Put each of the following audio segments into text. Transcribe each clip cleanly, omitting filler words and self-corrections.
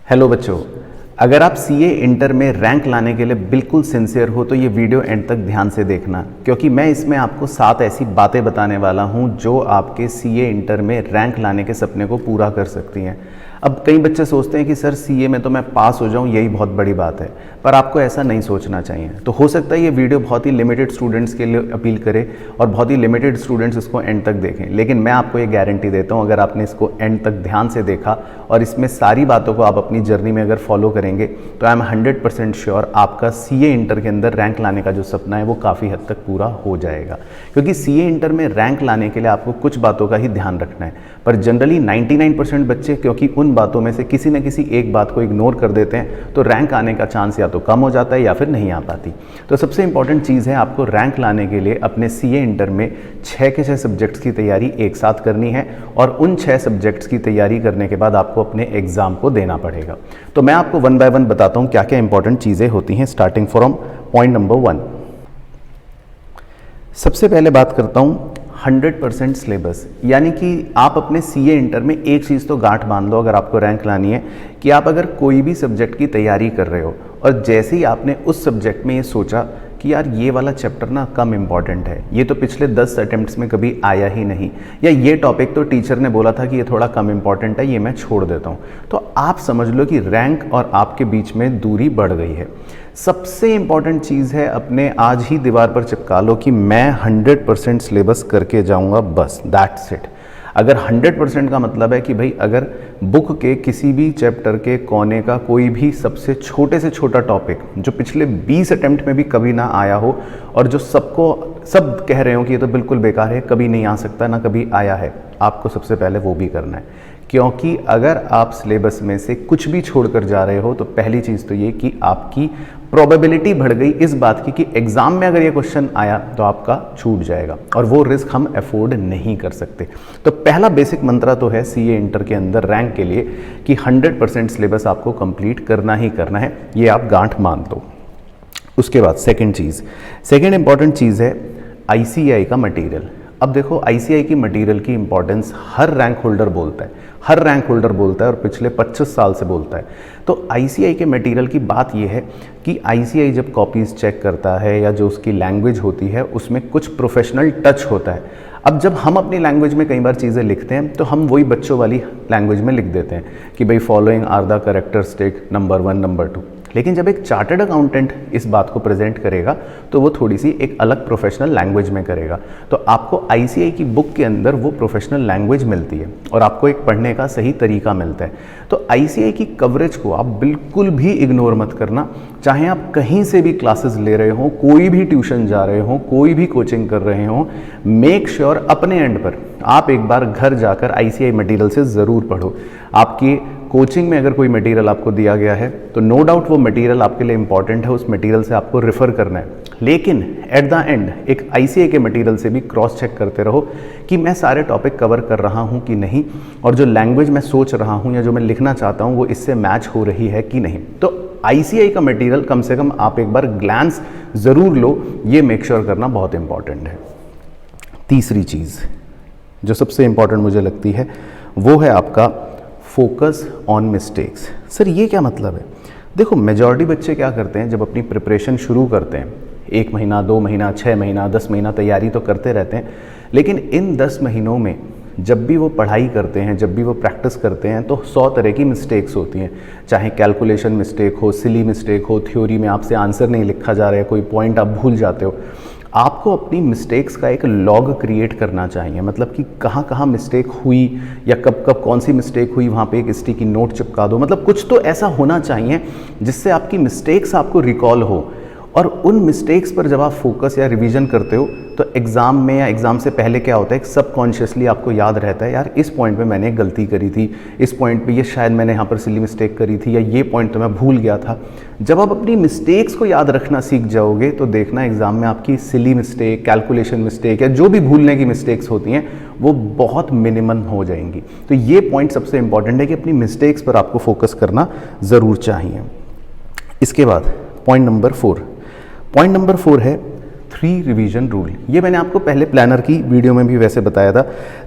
Hello बच्चों, अगर आप सीए इंटर में रैंक लाने के लिए बिल्कुल सिंसियर हो तो ये वीडियो एंड तक ध्यान से देखना, क्योंकि मैं इसमें आपको 7 ऐसी बातें बताने वाला हूँ जो आपके सीए इंटर में रैंक लाने के सपने को पूरा कर सकती हैं। अब कई बच्चे सोचते हैं कि सर सीए में तो मैं पास हो जाऊँ यही बहुत बड़ी बात है, पर आपको ऐसा नहीं सोचना चाहिए। तो हो सकता है ये वीडियो बहुत ही लिमिटेड स्टूडेंट्स के लिए अपील करे और बहुत ही लिमिटेड स्टूडेंट्स इसको एंड तक देखें, लेकिन मैं आपको ये गारंटी देता हूँ अगर आपने इसको एंड तक ध्यान से देखा और इसमें सारी बातों को आप अपनी जर्नी में अगर फॉलो करेंगे तो आई एम 100% श्योर आपका सीए इंटर के अंदर रैंक लाने का जो सपना है वो काफ़ी हद तक पूरा हो जाएगा। क्योंकि सीए इंटर में रैंक लाने के लिए आपको कुछ बातों का ही ध्यान रखना है, पर जनरली 99% बच्चे क्योंकि उन बातों में से किसी न किसी एक बात को इग्नोर कर देते हैं तो रैंक आने का चांस या तो कम हो जाता है या फिर नहीं आ पाती। तो सबसे इंपॉर्टेंट चीज़ है आपको रैंक लाने के लिए अपने सीए इंटर में 6 के 6 सब्जेक्ट्स की तैयारी एक साथ करनी है और उन 6 सब्जेक्ट्स की तैयारी करने के बाद आपको अपने एग्जाम को देना पड़ेगा। तो मैं आपको 1 बाय 1 बताता हूँ क्या क्या इंपॉर्टेंट चीज़ें होती हैं, स्टार्टिंग फ्रॉम पॉइंट नंबर 1। सबसे पहले बात करता हूँ 100% सिलेबस, यानी कि आप अपने सीए इंटर में एक चीज़ तो गांठ बांध लो अगर आपको रैंक लानी है कि आप अगर कोई भी सब्जेक्ट की तैयारी कर रहे हो और जैसे ही आपने उस सब्जेक्ट में ये सोचा कि यार ये वाला चैप्टर ना कम इम्पॉर्टेंट है, ये तो पिछले 10 अटेम्प्ट्स में कभी आया ही नहीं, या ये टॉपिक तो टीचर ने बोला था कि ये थोड़ा कम इम्पॉर्टेंट है, ये मैं छोड़ देता हूँ, तो आप समझ लो कि रैंक और आपके बीच में दूरी बढ़ गई है। सबसे इम्पॉर्टेंट चीज़ है अपने आज ही दीवार पर चिपका लो कि मैं 100% सिलेबस करके जाऊँगा, बस दैट्स इट। अगर 100% का मतलब है कि भाई अगर बुक के किसी भी चैप्टर के कोने का कोई भी सबसे छोटे से छोटा टॉपिक जो पिछले 20 अटेम्प्ट में भी कभी ना आया हो और जो सब कह रहे हो कि ये तो बिल्कुल बेकार है, कभी नहीं आ सकता, ना कभी आया है, आपको सबसे पहले वो भी करना है। क्योंकि अगर आप सिलेबस में से कुछ भी छोड़कर जा रहे हो तो पहली चीज़ तो ये कि आपकी प्रोबेबिलिटी बढ़ गई इस बात की कि एग्ज़ाम में अगर ये क्वेश्चन आया तो आपका छूट जाएगा और वो रिस्क हम अफोर्ड नहीं कर सकते। तो पहला बेसिक मंत्रा तो है सीए इंटर के अंदर रैंक के लिए कि 100% सिलेबस आपको कंप्लीट करना ही करना है, ये आप गांठ मान लो। उसके बाद सेकेंड इंपॉर्टेंट चीज़ है आईसीएआई का मटेरियल। अब देखो आईसीएआई की मटेरियल की इंपॉर्टेंस हर रैंक होल्डर बोलता है और पिछले 25 साल से बोलता है। तो आईसीएआई के मटेरियल की बात यह है कि आईसीएआई जब कॉपीज़ चेक करता है या जो उसकी लैंग्वेज होती है उसमें कुछ प्रोफेशनल टच होता है। अब जब हम अपनी लैंग्वेज में कई बार चीज़ें लिखते हैं तो हम वही बच्चों वाली लैंग्वेज में लिख देते हैं कि भाई following are the characteristic number 1 number 2, लेकिन जब एक चार्टर्ड अकाउंटेंट इस बात को प्रेजेंट करेगा तो वो थोड़ी सी एक अलग प्रोफेशनल लैंग्वेज में करेगा। तो आपको आईसीएआई की बुक के अंदर वो प्रोफेशनल लैंग्वेज मिलती है और आपको एक पढ़ने का सही तरीका मिलता है। तो आईसीएआई की कवरेज को आप बिल्कुल भी इग्नोर मत करना, चाहे आप कहीं से भी क्लासेस ले रहे हो, कोई भी ट्यूशन जा रहे हो, कोई भी कोचिंग कर रहे हो, मेक श्योर अपने एंड पर आप एक बार घर जाकर आईसीएआई मटेरियल से ज़रूर पढ़ो। आपकी कोचिंग में अगर कोई मटेरियल आपको दिया गया है तो नो डाउट वो मटेरियल आपके लिए इंपॉर्टेंट है, उस मटेरियल से आपको रेफर करना है, लेकिन एट द एंड एक आईसीएआई के मटेरियल से भी क्रॉस चेक करते रहो कि मैं सारे टॉपिक कवर कर रहा हूं कि नहीं और जो लैंग्वेज मैं सोच रहा हूं या जो मैं लिखना चाहता हूं वो इससे मैच हो रही है कि नहीं। तो आईसीएआई का मटेरियल कम से कम आप एक बार ग्लैंस ज़रूर लो, ये मेक श्योर करना बहुत इंपॉर्टेंट है। तीसरी चीज़ जो सबसे इंपॉर्टेंट मुझे लगती है वो है आपका फोकस ऑन मिस्टेक्स। सर ये क्या मतलब है? देखो मेजॉरिटी बच्चे क्या करते हैं जब अपनी प्रिपरेशन शुरू करते हैं, 1 महीना 2 महीना 6 महीना 10 महीना तैयारी तो करते रहते हैं, लेकिन इन 10 महीनों में जब भी वो पढ़ाई करते हैं, जब भी वो प्रैक्टिस करते हैं तो 100 तरह की मिस्टेक्स होती हैं, चाहे कैलकुलेशन मिस्टेक हो, सिली मिस्टेक हो, थ्योरी में आपसे आंसर नहीं लिखा जा रहा है, कोई पॉइंट आप भूल जाते हो। आपको अपनी मिस्टेक्स का एक लॉग क्रिएट करना चाहिए, मतलब कि कहाँ कहाँ मिस्टेक हुई या कब कब कौन सी मिस्टेक हुई, वहाँ पे एक स्टिकी नोट चिपका दो। मतलब कुछ तो ऐसा होना चाहिए जिससे आपकी मिस्टेक्स आपको रिकॉल हो और उन मिस्टेक्स पर जब आप फोकस या रिवीजन करते हो तो एग्ज़ाम में या एग्ज़ाम से पहले क्या होता है, सबकॉन्शियसली आपको याद रहता है यार इस पॉइंट पे मैंने गलती करी थी, इस पॉइंट पे ये शायद मैंने यहाँ पर सिली मिस्टेक करी थी, या ये पॉइंट तो मैं भूल गया था। जब आप अपनी मिस्टेक्स को याद रखना सीख जाओगे तो देखना एग्ज़ाम में आपकी सिली मिस्टेक, कैलकुलेशन मिस्टेक या जो भी भूलने की मिस्टेक्स होती हैं वो बहुत मिनिमम हो जाएंगी। तो ये पॉइंट सबसे इंपॉर्टेंट है कि अपनी मिस्टेक्स पर आपको फोकस करना ज़रूर चाहिए। इसके बाद पॉइंट नंबर 4 है 3 रिवीजन रूल। ये मैंने आपको पहले प्लानर की वीडियो में भी वैसे बताया था।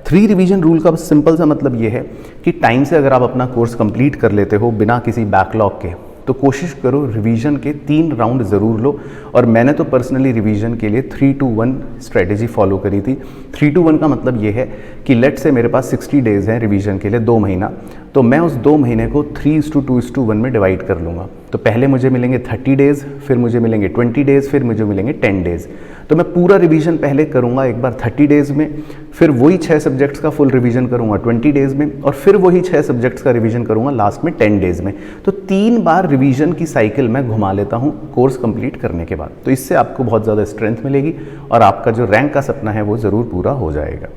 3 रिवीजन रूल का सिंपल सा मतलब ये है कि टाइम से अगर आप अपना कोर्स कंप्लीट कर लेते हो बिना किसी बैकलॉग के, तो कोशिश करो रिवीजन के 3 राउंड ज़रूर लो। और मैंने तो पर्सनली रिवीजन के लिए 3-2-1 स्ट्रेटेजी फॉलो करी थी। 3-2-1 का मतलब ये है कि लेट से मेरे पास 60 डेज़ हैं रिवीजन के लिए, 2 महीना, तो मैं उस 2 महीने को 3:2:1 में डिवाइड कर लूँगा। तो पहले मुझे मिलेंगे 30 डेज़, फिर मुझे मिलेंगे 20 डेज़, फिर मुझे मिलेंगे 10 डेज़। तो मैं पूरा रिवीजन पहले करूँगा एक बार 30 डेज़ में, फिर वही 6 सब्जेक्ट्स का फुल रिवीजन करूँगा 20 डेज़ में, और फिर वही 6 सब्जेक्ट्स का रिवीजन करूँगा लास्ट में 10 डेज़ में। तो 3 बार रिवीजन की साइकिल मैं घुमा लेता हूँ कोर्स कंप्लीट करने के बाद। तो इससे आपको बहुत ज़्यादा स्ट्रेंथ मिलेगी और आपका जो रैंक का सपना है वो ज़रूर पूरा हो जाएगा।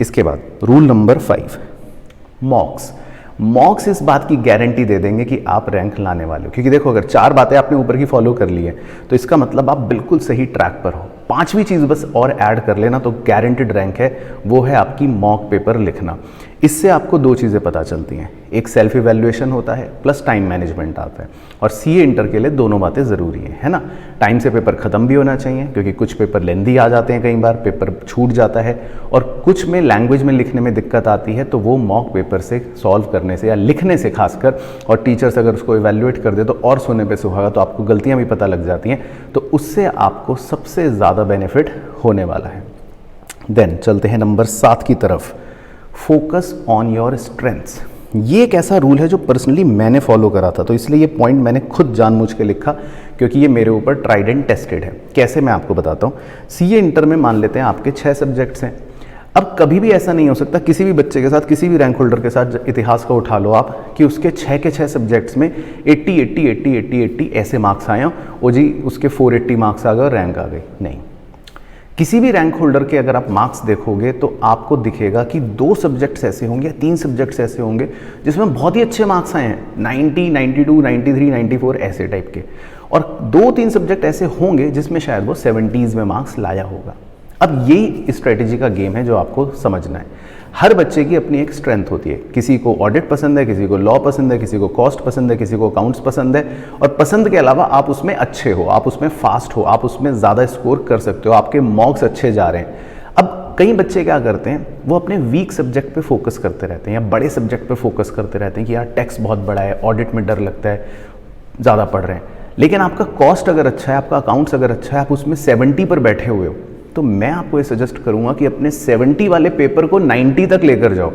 इसके बाद रूल नंबर 5, मॉक्स इस बात की गारंटी दे देंगे कि आप रैंक लाने वाले हो। क्योंकि देखो, अगर 4 बातें आपने ऊपर की फॉलो कर ली है तो इसका मतलब आप बिल्कुल सही ट्रैक पर हो। 5वीं चीज़ बस और ऐड कर लेना तो गारंटेड रैंक है, वो है आपकी मॉक पेपर लिखना। इससे आपको 2 चीज़ें पता चलती हैं, एक सेल्फ इवैल्यूएशन होता है प्लस टाइम मैनेजमेंट आता है। और सीए इंटर के लिए दोनों बातें ज़रूरी है ना। टाइम से पेपर ख़त्म भी होना चाहिए, क्योंकि कुछ पेपर लेंदी आ जाते हैं, कई बार पेपर छूट जाता है, और कुछ में लैंग्वेज में लिखने में दिक्कत आती है, तो वो मॉक पेपर से सॉल्व करने से या लिखने से खासकर, और टीचर्स अगर उसको इवैल्यूएट कर दे तो और सोने पे सुहागा, तो आपको गलतियाँ भी पता लग जाती हैं, तो उससे आपको सबसे ज़्यादा बेनिफिट होने वाला है। देन चलते हैं नंबर 7 की तरफ, फोकस ऑन योर स्ट्रेंथ्स। ये एक ऐसा रूल है जो पर्सनली मैंने फॉलो करा था, तो इसलिए ये पॉइंट मैंने खुद जानबूझ के लिखा, क्योंकि ये मेरे ऊपर ट्राइड एंड टेस्टेड है। कैसे, मैं आपको बताता हूँ। सीए इंटर में मान लेते हैं आपके 6 सब्जेक्ट्स हैं। अब कभी भी ऐसा नहीं हो सकता, किसी भी बच्चे के साथ, किसी भी रैंक होल्डर के साथ, इतिहास का उठा लो आप, कि उसके 6 के 6 सब्जेक्ट्स में 80 ऐसे मार्क्स आए हों, ओ जी उसके 480 मार्क्स आ गए और रैंक आ गई। नहीं, किसी भी रैंक होल्डर के अगर आप मार्क्स देखोगे तो आपको दिखेगा कि 2 सब्जेक्ट्स ऐसे होंगे या 3 सब्जेक्ट्स ऐसे होंगे जिसमें बहुत ही अच्छे मार्क्स आए हैं, 90, 92, 93, 94 ऐसे टाइप के, और 2-3 सब्जेक्ट ऐसे होंगे जिसमें शायद वो 70s में मार्क्स लाया होगा। अब यही स्ट्रेटेजी का गेम है जो आपको समझना है। हर बच्चे की अपनी एक स्ट्रेंथ होती है, किसी को ऑडिट पसंद है, किसी को लॉ पसंद है, किसी को कॉस्ट पसंद है, किसी को अकाउंट्स पसंद है, और पसंद के अलावा आप उसमें अच्छे हो, आप उसमें फास्ट हो, आप उसमें ज़्यादा स्कोर कर सकते हो, आपके मॉक्स अच्छे जा रहे हैं। अब कई बच्चे क्या करते हैं, वो अपने वीक सब्जेक्ट पे फोकस करते रहते हैं या बड़े सब्जेक्ट पे फोकस करते रहते हैं कि यार टैक्स बहुत बड़ा है, ऑडिट में डर लगता है, ज़्यादा पढ़ रहे हैं। लेकिन आपका कॉस्ट अगर अच्छा है, आपका अकाउंट्स अगर अच्छा है, आप उसमें 70 पर बैठे हुए हो, तो मैं आपको ये सजेस्ट करूंगा कि अपने 70 वाले पेपर को 90 तक लेकर जाओ,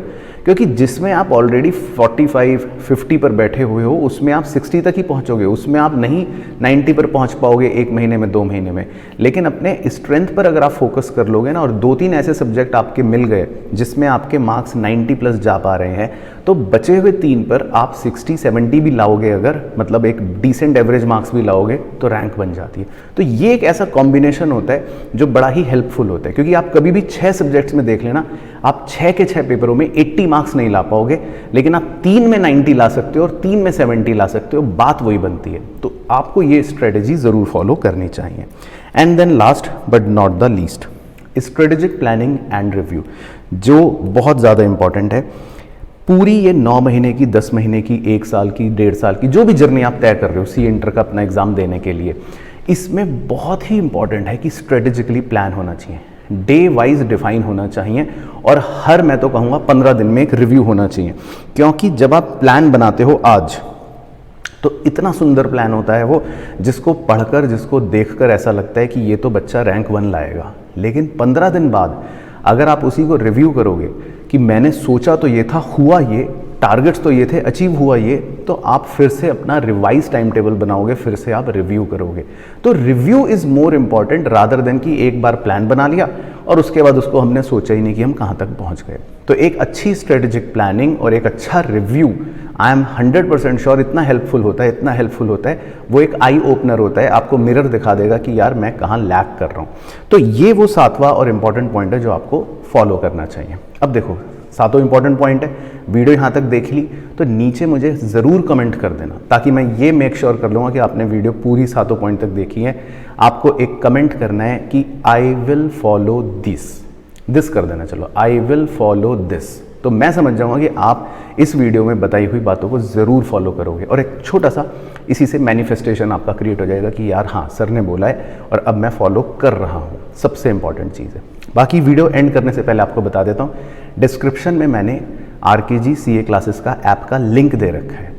क्योंकि जिसमें आप ऑलरेडी 45-50 पर बैठे हुए हो उसमें आप 60 तक ही पहुंचोगे, उसमें आप नहीं 90 पर पहुंच पाओगे 1 महीने में, 2 महीने में। लेकिन अपने स्ट्रेंथ पर अगर आप फोकस कर लोगे ना, और 2-3 ऐसे सब्जेक्ट आपके मिल गए जिसमें आपके मार्क्स 90+ जा पा रहे हैं, तो बचे हुए 3 पर आप 60-70 भी लाओगे, अगर मतलब एक डिसेंट एवरेज मार्क्स भी लाओगे तो रैंक बन जाती है। तो ये एक ऐसा कॉम्बिनेशन होता है जो बड़ा ही हेल्पफुल होता है, क्योंकि आप कभी भी 6 सब्जेक्ट्स में देख लेना, आप 6 के 6 पेपरों में 80 मार्क्स नहीं ला पाओगे, लेकिन आप 3 में 90 ला सकते हो और 3 में 70 ला सकते हो, बात वही बनती है। तो आपको ये स्ट्रेटेजी ज़रूर फॉलो करनी चाहिए। And then last but not the least, strategic planning and review, जो बहुत ज़्यादा इंपॉर्टेंट है। पूरी ये 9 महीने की, 10 महीने की, 1 साल की, 1.5 साल की, जो भी जर्नी आप तय कर रहे हो सी इंटर का अपना एग्ज़ाम देने के लिए, इसमें बहुत ही इंपॉर्टेंट है कि स्ट्रेटेजिकली प्लान होना चाहिए, डे वाइज डिफाइन होना चाहिए, और हर, मैं तो कहूँगा 15 दिन में एक रिव्यू होना चाहिए। क्योंकि जब आप प्लान बनाते हो आज, तो इतना सुंदर प्लान होता है वो, जिसको पढ़कर, जिसको देखकर ऐसा लगता है कि ये तो बच्चा रैंक 1 लाएगा। लेकिन 15 दिन बाद अगर आप उसी को रिव्यू करोगे कि मैंने सोचा तो ये था, हुआ ये, टारगेट्स तो ये थे, अचीव हुआ ये, तो आप फिर से अपना रिवाइज टाइम टेबल बनाओगे, फिर से आप रिव्यू करोगे। तो review is more important rather than कि एक बार प्लान बना लिया और उसके बाद उसको हमने सोचा ही नहीं कि हम कहाँ तक पहुँच गए। तो एक अच्छी स्ट्रेटेजिक प्लानिंग और एक अच्छा रिव्यू, आई एम 100% श्योर इतना हेल्पफुल होता है, इतना हेल्पफुल होता है, वो एक आई ओपनर होता है, आपको मिरर दिखा देगा कि यार मैं कहाँ लैग कर रहा हूँ। तो ये वो 7वां और इम्पॉर्टेंट पॉइंट है जो आपको फॉलो करना चाहिए। अब देखो, 7 इंपॉर्टेंट पॉइंट है, वीडियो यहाँ तक देख ली तो नीचे मुझे ज़रूर कमेंट कर देना, ताकि मैं ये मेक श्योर कर लूँगा कि आपने वीडियो पूरी 7 पॉइंट तक देखी है। आपको एक कमेंट करना है कि आई विल फॉलो दिस कर देना, चलो आई विल फॉलो दिस, तो मैं समझ जाऊँगा कि आप इस वीडियो में बताई हुई बातों को ज़रूर फॉलो करोगे। और एक छोटा सा इसी से मैनिफेस्टेशन आपका क्रिएट हो जाएगा कि यार हाँ सर ने बोला है और अब मैं फॉलो कर रहा हूँ, सबसे इंपॉर्टेंट चीज़ है। बाकी वीडियो एंड करने से पहले आपको बता देता हूँ, डिस्क्रिप्शन में मैंने RKG CA क्लासेस का ऐप का लिंक दे रखा है,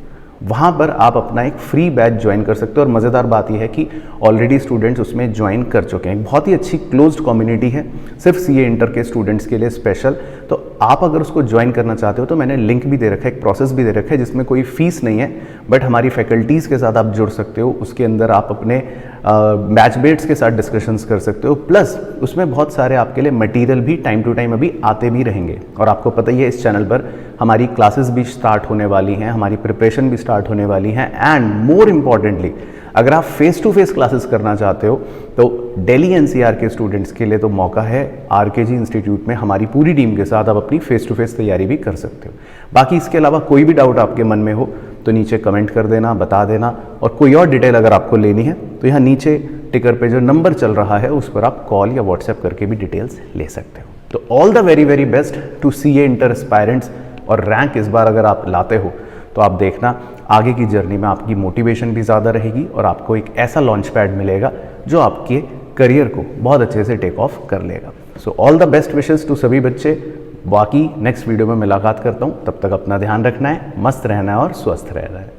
वहाँ पर आप अपना एक फ्री बैच ज्वाइन कर सकते हो। और मज़ेदार बात यह है कि ऑलरेडी स्टूडेंट्स उसमें ज्वाइन कर चुके हैं। बहुत ही अच्छी क्लोज्ड कम्युनिटी है, सिर्फ CA इंटर के स्टूडेंट्स के लिए स्पेशल। तो आप अगर उसको ज्वाइन करना चाहते हो तो मैंने लिंक भी दे रखा है, एक प्रोसेस भी दे रखा है जिसमें कोई फीस नहीं है, बट हमारी फैकल्टीज़ के साथ आप जुड़ सकते हो। उसके अंदर आप अपने बैचमेट्स के साथ डिस्कशंस कर सकते हो, प्लस उसमें बहुत सारे आपके लिए मटेरियल भी टाइम टू टाइम अभी आते भी रहेंगे। और आपको पता ही है इस चैनल पर हमारी क्लासेस भी स्टार्ट होने वाली हैं, हमारी प्रिपरेशन भी स्टार्ट होने वाली हैं, एंड मोर इम्पॉर्टेंटली अगर आप फेस टू फेस क्लासेस करना चाहते हो तो दिल्ली NCR के स्टूडेंट्स के लिए तो मौका है, RKG इंस्टीट्यूट में हमारी पूरी टीम के साथ आप अपनी फेस टू फेस तैयारी भी कर सकते हो। बाकी इसके अलावा कोई भी डाउट आपके मन में हो तो नीचे कमेंट कर देना, बता देना। और कोई और डिटेल अगर आपको लेनी है तो यहाँ नीचे टिकर पे जो नंबर चल रहा है उस पर आप कॉल या व्हाट्सएप करके भी डिटेल्स ले सकते हो। तो all the very very best to CA inter aspirants. और रैंक इस बार अगर आप लाते हो तो आप देखना आगे की जर्नी में आपकी मोटिवेशन भी ज़्यादा रहेगी और आपको एक ऐसा लॉन्च पैड मिलेगा जो आपके करियर को बहुत अच्छे से टेक ऑफ कर लेगा। So all the best wishes to सभी बच्चे। बाकी नेक्स्ट वीडियो में मुलाकात करता हूँ, तब तक अपना ध्यान रखना है, मस्त रहना है और स्वस्थ रहना है।